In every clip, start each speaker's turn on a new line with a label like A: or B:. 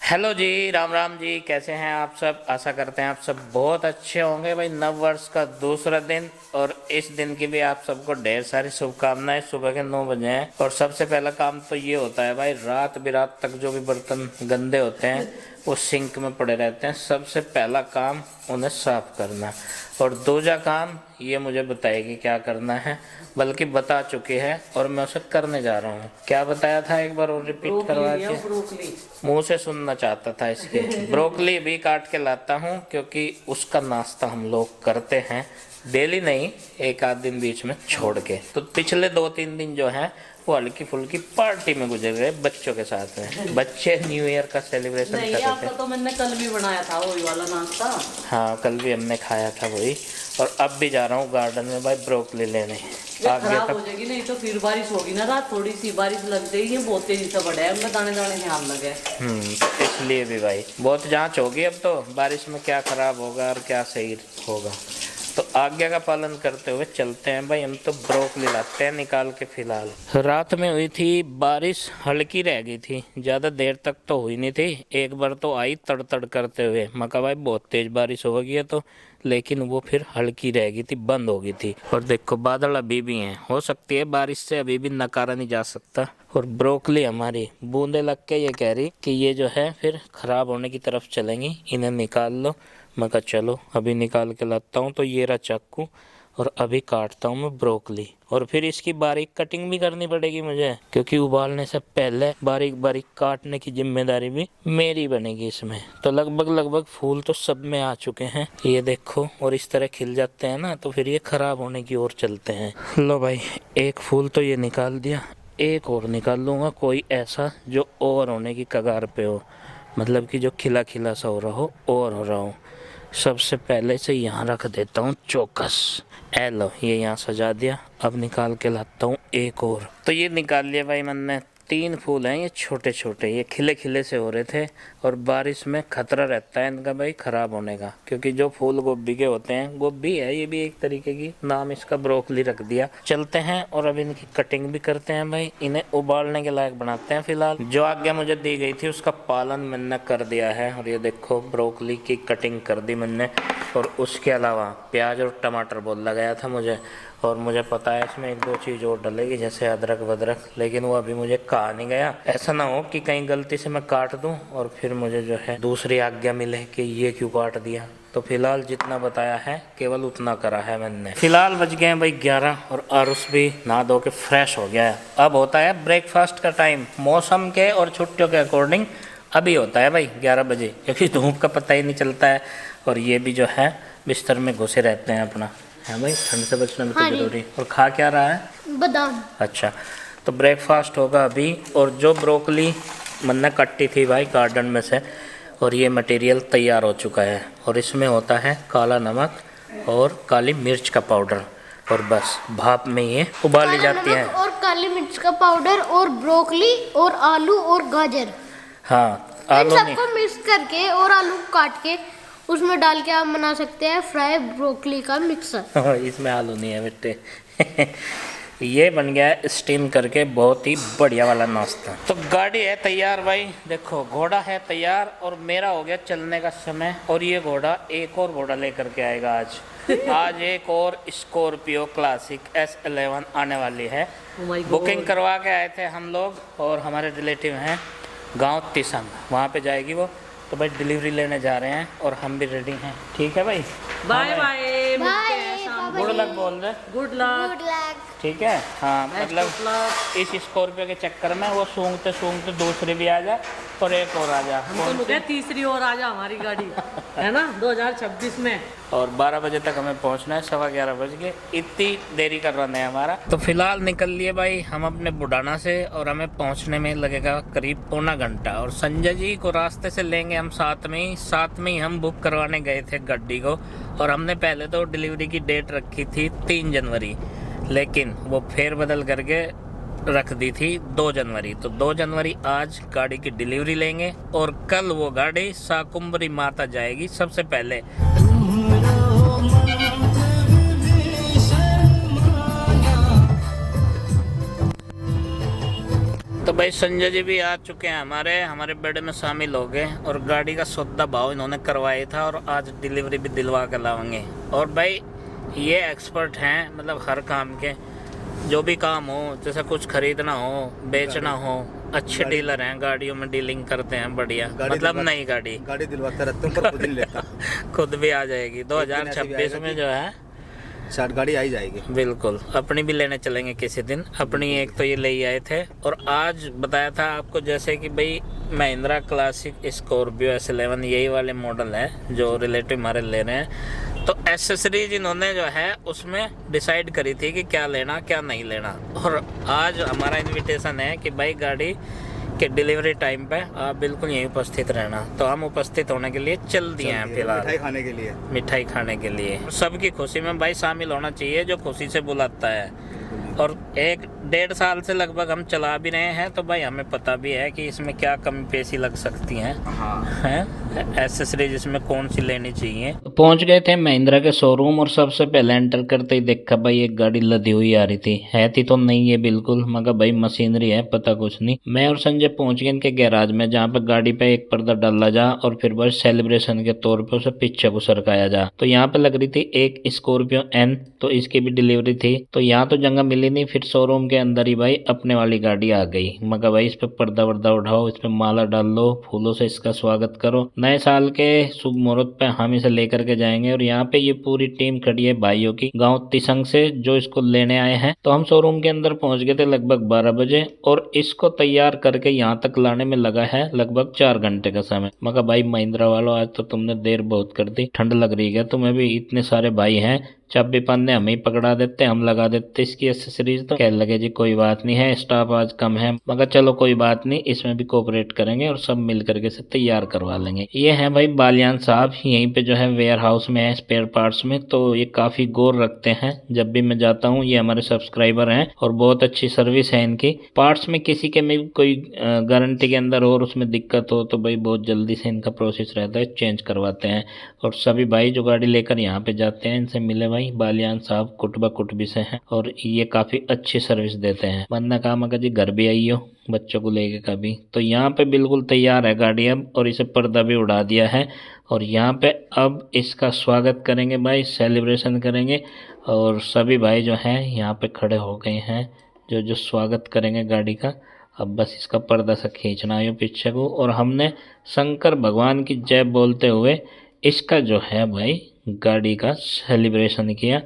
A: Hello जी, राम राम जी। कैसे हैं आप सब? आशा करते हैं आप सब बहुत अच्छे होंगे। भाई, नव वर्ष का दूसरा दिन और इस दिन की भी आप सबको ढेर सारी शुभकामनाएं। सुबह के 9 बजे हैं और सबसे पहला काम तो ये होता है भाई, रात बिरात तक जो भी बर्तन गंदे होते हैं वो सिंक में पड़े रहते हैं। सबसे पहला काम उन्हें साफ करना और दूसरा काम ये मुझे बताएगी क्या करना है, बल्कि बता चुकी है और मैं उसे करने जा रहा हूँ। क्या बताया था एक बार और रिपीट करवा के?
B: ब्रोकली
A: मुंह से सुनना चाहता था इसके। ब्रोकली भी काट के लाता हूँ क्योंकि उसका नाश्ता हम लोग करते हैं डेली नहीं, एक आध दिन बीच में छोड़ के। तो पिछले 2-3 दिन जो है वो हल्की फुल्की पार्टी में गुजर गए बच्चों के साथ में। बच्चे न्यू ईयर का सेलिब्रेशन कर रहे थे।
B: तो मैंने कल भी बनाया था वही वाला नाश्ता।
A: हाँ, कल भी हमने खाया था वही। और अब भी जा रहा हूँ गार्डन में भाई ब्रोकली लेने।
B: खराब हो जाएगी नहीं तो फिर बारिश होगी ना रात, थोड़ी सी बारिश लग गई है, बहुत तेजी से बढ़ा है, उनमें दाने दाने ध्यान लगे।
A: इसलिए भी भाई बहुत जांच होगी अब तो, बारिश में क्या खराब होगा और क्या सही होगा। तो आज्ञा का पालन करते हुए चलते हैं भाई। हम तो ब्रोकली लाते हैं निकाल के। फिलहाल रात में हुई थी बारिश, हल्की रह गई थी, ज़्यादा देर तक तो हुई नहीं थी। एक बार तो आई तड़ तड़ करते हुए, मैं कहा भाई बहुत तेज बारिश हो गई है तो, लेकिन वो फिर हल्की रह गई थी, बंद हो गई थी। और देखो बादल अभी भी हैं, हो सकती है बारिश से अभी भी नकारा नहीं जा सकता। और ब्रोकली हमारी बूंदे लग के ये कह रही कि ये जो है फिर खराब होने की तरफ चलेंगी, इन्हें निकाल लो। मैं कहा चलो अभी निकाल के लाता हूँ। तो ये रहा चाकू और अभी काटता हूँ मैं ब्रोकली। और फिर इसकी बारीक कटिंग भी करनी पड़ेगी मुझे, क्योंकि उबालने से पहले बारीक बारीक काटने की जिम्मेदारी भी मेरी बनेगी इसमें। तो लगभग फूल तो सब में आ चुके हैं, ये देखो। और इस तरह खिल जाते हैं ना तो फिर ये खराब होने की ओर चलते हैं। लो भाई, एक फूल तो ये निकाल दिया, एक और निकाल लूँगा कोई ऐसा जो ओवर होने की कगार पे हो, मतलब कि जो खिला खिला सा हो रहा हो, ओवर हो रहा हो। सबसे पहले से यहाँ रख देता हूँ चौकस। लो, ये यहाँ सजा दिया। अब निकाल के लाता हूँ एक और। तो ये निकाल लिया भाई मैंने। 3 फूल हैं ये छोटे छोटे, ये खिले खिले से हो रहे थे और बारिश में खतरा रहता है इनका भाई खराब होने का, क्योंकि जो फूल गोभी के होते हैं, गोभी है ये भी एक तरीके की, नाम इसका ब्रोकली रख दिया। चलते हैं और अब इनकी कटिंग भी करते हैं भाई, इन्हें उबालने के लायक बनाते हैं। फिलहाल जो आज्ञा मुझे दी गई थी उसका पालन मैंने कर दिया है। और ये देखो ब्रोकली की कटिंग कर दी मैंने। और उसके अलावा प्याज और टमाटर बहुत लगाया था मुझे, और मुझे पता है इसमें 1-2 चीज़ और डलेगी जैसे अदरक वदरक, लेकिन वो अभी मुझे कहा नहीं गया। ऐसा ना हो कि कहीं गलती से मैं काट दूं और फिर मुझे जो है दूसरी आज्ञा मिले कि ये क्यों काट दिया। तो फिलहाल जितना बताया है केवल उतना करा है मैंने। फिलहाल बज गए हैं भाई 11 और आरुष भी नहा धो के फ्रेश हो गया है। अब होता है ब्रेकफास्ट का टाइम, मौसम के और छुट्टियों के अकॉर्डिंग अभी होता है भाई 11 बजे, क्योंकि धूप का पता ही नहीं चलता है। और ये भी जो है बिस्तर में घुसे रहते हैं अपना, है भाई, ठंड से बचना भी तो जरूरी। और खा क्या रहा है?
C: बादाम।
A: अच्छा, तो ब्रेकफास्ट होगा अभी। और जो ब्रोकली मैंने कट्टी थी भाई गार्डन में से, और ये मटेरियल तैयार हो चुका है। और इसमें होता है काला नमक और काली मिर्च का पाउडर, और बस भाप में ये उबाली जाती है।
C: और काली मिर्च का पाउडर और ब्रोकली और आलू और गाजर,
A: हाँ,
C: इन
A: आलू नहीं,
C: सबको मिक्स करके और आलू काट के उसमें डाल के आप बना सकते हैं फ्राई ब्रोकली का मिक्सर।
A: इसमें आलू नहीं है बेटे। ये बन गया है स्टीम करके बहुत ही बढ़िया वाला नाश्ता। तो गाड़ी है तैयार भाई, देखो घोड़ा है तैयार और मेरा हो गया चलने का समय। और ये घोड़ा एक और घोड़ा लेकर के आएगा आज एक और स्कॉर्पियो क्लासिक S11 आने वाली है। बुकिंग करवा के आए थे हम लोग, और हमारे रिलेटिव हैं गांव तिसंग, वहाँ पे जाएगी वो। तो भाई डिलीवरी लेने जा रहे हैं और हम भी रेडी हैं। ठीक है भाई,
B: बाय बाय।
A: गुड लक बोल रहे।
B: Good luck.
A: ठीक है, हाँ, मतलब इस स्कॉर्पियो के चक्कर में वो सूंघते सूंघते दूसरी भी आ जाए और एक और आ जा,
B: तो तीसरी और आ जा हमारी गाड़ी है ना 2026 में।
A: और 12 बजे तक हमें पहुंचना है, 11:15 बज गए, इतनी देरी कर रहा है हमारा। तो फिलहाल निकल लिए भाई हम अपने बुढ़ाना से, और हमें पहुंचने में लगेगा करीब पौना घंटा। और संजय जी को रास्ते से लेंगे हम साथ में ही हम बुक करवाने गए थे गाड़ी को। और हमने पहले तो डिलीवरी की डेट रखी थी 3 जनवरी, लेकिन वो फेर बदल करके रख दी थी 2 जनवरी। तो 2 जनवरी आज गाड़ी की डिलीवरी लेंगे और कल वो गाड़ी शाकुंभरी माता जाएगी सबसे पहले। तो भाई संजय जी भी आ चुके हैं, हमारे बेड में शामिल हो गए और गाड़ी का सौदा भाव इन्होंने करवाया था और आज डिलीवरी भी दिलवा के लाएंगे। और भाई ये एक्सपर्ट हैं, मतलब हर काम के, जो भी काम हो, जैसा कुछ खरीदना हो, बेचना हो, अच्छे डीलर हैं, गाड़ियों में डीलिंग करते हैं बढ़िया, मतलब नई गाड़ी
D: दिलवाता रहता हूँ पर खुद नहीं लेता।
A: खुद भी आ जाएगी 2026 में जो है,
D: शायद गाड़ी आई जाएगी।
A: बिल्कुल, अपनी भी लेने चलेंगे किसी दिन। अपनी एक तो ये ले ही आए थे और आज बताया था आपको जैसे कि भाई महिंद्रा क्लासिक स्कॉर्पियो S11 यही वाले मॉडल है जो रिलेटिव हमारे ले रहे हैं। तो एसेसरीज इन्होंने जो है उसमें डिसाइड करी थी कि क्या लेना क्या नहीं लेना। और आज हमारा इनविटेशन है कि भाई गाड़ी के डिलीवरी टाइम पे आप बिल्कुल यहीं उपस्थित रहना। तो हम उपस्थित होने के लिए चल दिए हैं फिलहाल,
D: मिठाई खाने के लिए।
A: मिठाई खाने के लिए। सबकी खुशी में भाई शामिल होना चाहिए जो खुशी से बुलाता है। और 1-1.5 साल से लगभग हम चला भी रहे हैं, तो भाई हमें पता भी है कि इसमें क्या कमी पेशी लग सकती हैं, हैं एसेसरीज इसमें कौन सी लेनी चाहिए। तो पहुंच गए थे महिंद्रा के शोरूम और सबसे पहले एंटर करते ही देखा भाई एक गाड़ी लदी हुई आ रही थी तो नहीं है बिल्कुल, मगर भाई मशीनरी है, पता कुछ नहीं। मैं और संजय पहुंच गए इनके गैराज में, जहाँ पर गाड़ी पे एक पर्दा डाला जा और फिर बस सेलिब्रेशन के तौर पर उसे पीछे को सरकाया जा। तो यहाँ पे लग रही थी एक स्कॉर्पियो N, तो इसकी भी डिलीवरी थी। तो यहाँ तो जगह मिली नहीं, फिर शोरूम के अंदर ही भाई अपने वाली गाड़ी आ गई। मगर भाई इस पे पर्दा वर्दा उठाओ, इस पे माला डाल लो, फूलों से इसका स्वागत करो। नए साल के शुभ मुहूर्त पे हम इसे लेकर के जाएंगे। और यहाँ पे ये पूरी टीम खड़ी है भाइयों की गांव तिसंग से, जो इसको लेने आए हैं। तो हम शोरूम के अंदर पहुंच गए थे लगभग 12 बजे और इसको तैयार करके यहाँ तक लाने में लगा है लगभग 4 घंटे का समय। मगर भाई महिंद्रा वालों, आज तो तुमने देर बहुत कर दी, ठंड लग रही है तुम्हें भी, इतने सारे भाई हैं, चाबी पाने हमें ही पकड़ा देते, हम लगा देते इसकी एसेसरीज। तो कह लगे जी कोई बात नहीं है, स्टाफ आज कम है, मगर चलो कोई बात नहीं, इसमें भी कोऑपरेट करेंगे और सब मिल करके से तैयार करवा लेंगे। ये है भाई बालियान साहब, यहीं पे जो है वेयर हाउस में है स्पेयर पार्ट्स में। तो ये काफी गौर रखते हैं जब भी मैं जाता हूँ, ये हमारे सब्सक्राइबर हैं और बहुत अच्छी सर्विस है इनकी। पार्ट्स में किसी के में कोई गारंटी के अंदर और उसमें दिक्कत हो तो भाई बहुत जल्दी से इनका प्रोसेस रहता है, चेंज करवाते हैं। और सभी भाई जो गाड़ी लेकर यहाँ पे जाते हैं इनसे मिले भाई, बालियान साहब कुटबा कुटबी से हैं और ये काफ़ी अच्छी सर्विस देते हैं। वरना काम अगर जी घर भी आई हो बच्चों को लेके कभी, तो यहाँ पे बिल्कुल तैयार है गाड़ी अब, और इसे पर्दा भी उड़ा दिया है। और यहाँ पे अब इसका स्वागत करेंगे भाई, सेलिब्रेशन करेंगे। और सभी भाई जो हैं यहाँ पे खड़े हो गए हैं, जो स्वागत करेंगे गाड़ी का। अब बस इसका पर्दा सा खींचना है पीछे को, और हमने शंकर भगवान की जय बोलते हुए इसका जो है भाई गाड़ी का सेलिब्रेशन किया।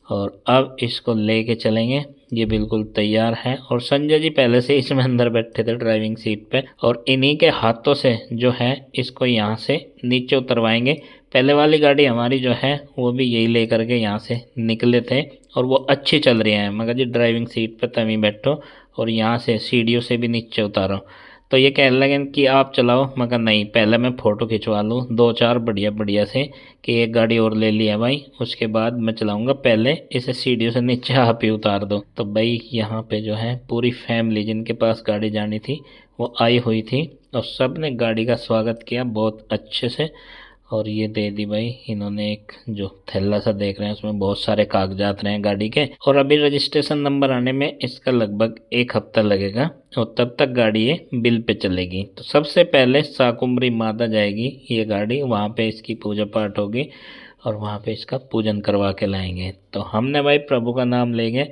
A: और अब इसको लेके चलेंगे, ये बिल्कुल तैयार है। और संजय जी पहले से इसमें अंदर बैठे थे ड्राइविंग सीट पे, और इन्हीं के हाथों से जो है इसको यहाँ से नीचे उतरवाएंगे। पहले वाली गाड़ी हमारी जो है वो भी यही लेकर के यहाँ से निकले थे और वो अच्छी चल रही है, मगर जी ड्राइविंग सीट पे तभी बैठो और यहाँ से सीढ़ियों से भी नीचे उतारो। तो ये कहने लगे कि आप चलाओ, मगर नहीं, पहले मैं फ़ोटो खिंचवा लूँ 2-4 बढ़िया से कि एक गाड़ी और ले ली है भाई, उसके बाद मैं चलाऊँगा, पहले इसे सीढ़ियों से नीचे आप ही उतार दो। तो भाई यहाँ पे जो है पूरी फैमिली जिनके पास गाड़ी जानी थी वो आई हुई थी और सब ने गाड़ी का स्वागत किया बहुत अच्छे से। और ये दे दी भाई इन्होंने एक जो थैला सा देख रहे हैं, उसमें बहुत सारे कागजात रहे हैं गाड़ी के। और अभी रजिस्ट्रेशन नंबर आने में इसका लगभग 1 हफ्ता लगेगा और तब तक गाड़ी ये बिल पे चलेगी। तो सबसे पहले साकुम्बरी माता जाएगी ये गाड़ी, वहाँ पे इसकी पूजा पाठ होगी और वहाँ पे इसका पूजन करवा के लाएंगे। तो हमने भाई प्रभु का नाम लेंगे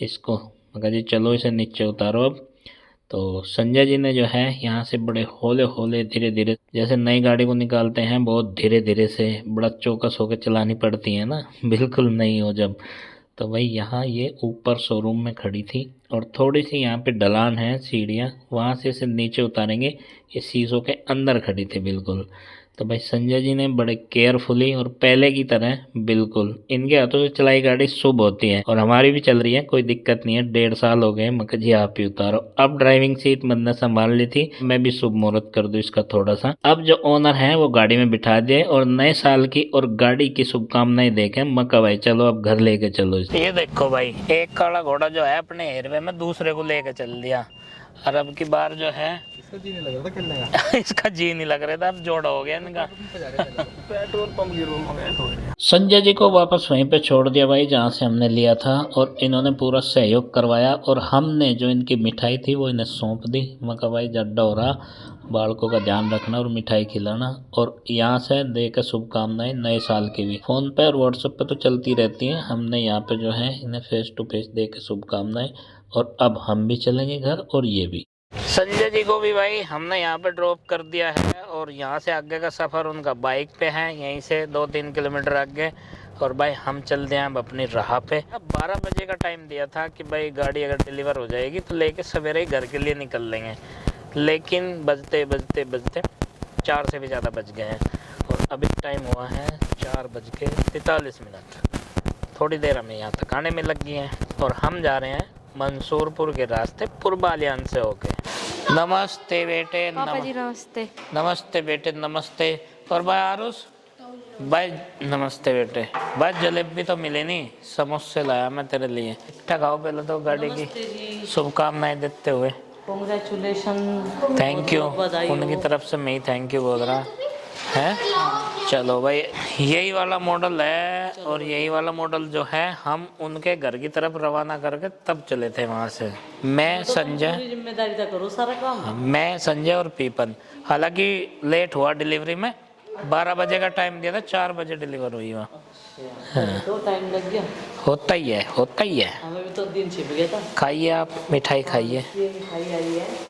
A: इसको, मगर जी चलो इसे नीचे उतारो अब। तो संजय जी ने जो है यहाँ से बड़े हौले हौले धीरे धीरे, जैसे नई गाड़ी को निकालते हैं बहुत धीरे धीरे से, बड़ा चौकस होकर चलानी पड़ती है ना, बिल्कुल नहीं हो जब। तो भाई यहाँ ये ऊपर शोरूम में खड़ी थी और थोड़ी सी यहाँ पे ढलान है सीढ़ियाँ, वहाँ से इसे नीचे उतारेंगे। ये शीशों के अंदर खड़ी थी बिल्कुल। तो भाई संजय जी ने बड़े केयरफुली और पहले की तरह बिल्कुल, इनके हाथों से चलाई गाड़ी शुभ होती है और हमारी भी चल रही है, कोई दिक्कत नहीं है। 1.5 साल हो गए, मगर जी आप ही उतारो। अब ड्राइविंग सीट मैंने संभाल ली थी, मैं भी शुभ मुहूर्त कर दूं इसका थोड़ा सा। अब जो ओनर है वो गाड़ी में बिठा दिए और नए साल की और गाड़ी की शुभकामनाएं देके मक्का भाई चलो अब घर लेके चलो। ये देखो भाई, एक काला घोड़ा जो है अपने हेरवे में दूसरे को लेके चल दिया। और अब की बार जो है
D: इसका जी नहीं लग रहा था खेलने का।
A: इसका जी नहीं लग रहा था, अब जोड़ा हो गया इनका।
D: पेट्रोल पंप की रूम हो गया।
A: संजय जी को वापस वहीं पे छोड़ दिया भाई जहाँ से हमने लिया था, और इन्होंने पूरा सहयोग करवाया, और हमने जो इनकी मिठाई थी वो इन्हें सौंप दी। मैं कहा भाई जड्डा हो रहा, बालकों का ध्यान रखना और मिठाई खिलाना, और यहाँ से दे के शुभकामनाएं नए साल की भी। फ़ोन पे और व्हाट्सएप पे तो चलती रहती हैं, हमने यहाँ पे जो है इन्हें फेस टू फेस दे के शुभकामनाएं। और अब हम भी चलेंगे घर, और ये भी। संजय जी को भी भाई हमने यहाँ पे ड्रॉप कर दिया है, और यहाँ से आगे का सफ़र उनका बाइक पे है, यहीं से 2-3 किलोमीटर आगे। और भाई हम चलते हैं अब अपनी राह पे। अब 12 बजे का टाइम दिया था कि भाई गाड़ी अगर डिलीवर हो जाएगी तो लेके सवेरे ही घर के लिए निकल लेंगे, लेकिन बजते बजते बजते 4 से भी ज़्यादा बज गए हैं, और अभी टाइम हुआ है 4:43। थोड़ी देर हमें यहाँ तक आने में लग गई है, और हम जा रहे हैं मंसूरपुर के रास्ते पूर्वालियान से होके। नमस्ते बेटे।
E: पापा जी नमस्ते।
A: नमस्ते बेटे, नमस्ते। और भाई आरुष भाई नमस्ते बेटे। भाई जलेबी तो मिली नहीं, समोसे लाया मैं तेरे लिए। खाओ पहले तो गाड़ी की शुभकामनाएं देते हुए।
B: कॉन्ग्रेचुलेशन।
A: थैंक यू, उनकी तरफ से मैं ही थैंक यू बोल रहा है। चलो भाई यही वाला मॉडल है, और यही वाला मॉडल जो है हम उनके घर की तरफ रवाना करके तब चले थे वहाँ से। मैं संजय,
B: जिम्मेदारी का करो सारा काम।
A: मैं संजय और पीपन। हालांकि लेट हुआ डिलीवरी में, 12 बजे का टाइम दिया था, 4 बजे डिलीवर हुई वहाँ।
B: तो टाइम लग गया।
A: होता ही है, होता ही है।
B: हमें भी तो दिन छिप गया था।
A: खाइए आप, मिठाई खाइए।
B: ये मिठाई आई है।